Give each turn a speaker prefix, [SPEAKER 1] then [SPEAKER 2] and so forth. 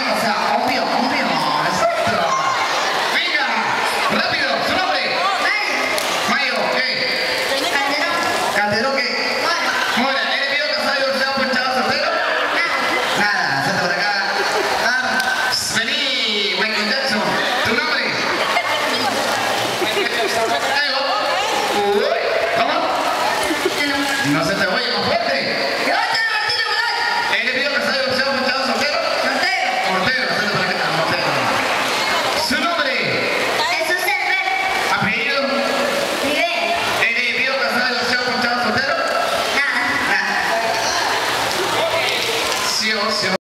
[SPEAKER 1] o sea, obvio, exacto. Venga, rápido, su nombre. Mayo, ¿qué? Calderón, ¿qué? Mora, ¿eres vivo, casado, divorciado, ponchado, soltero? Nada, suelta por acá. Vení, Michael Jackson, ¿tu nombre? Ahí va. Uy, ¿cómo? No se te oye más fuerte. ¿Eres vivo, casado, divorciado, ponchado, soltero? Soltero, suelta por acá, soltero. ¿Su nombre? ¿Apellido? ¿Eres vivo, casado, divorciado, ponchado, soltero? Nada. Sí o sí.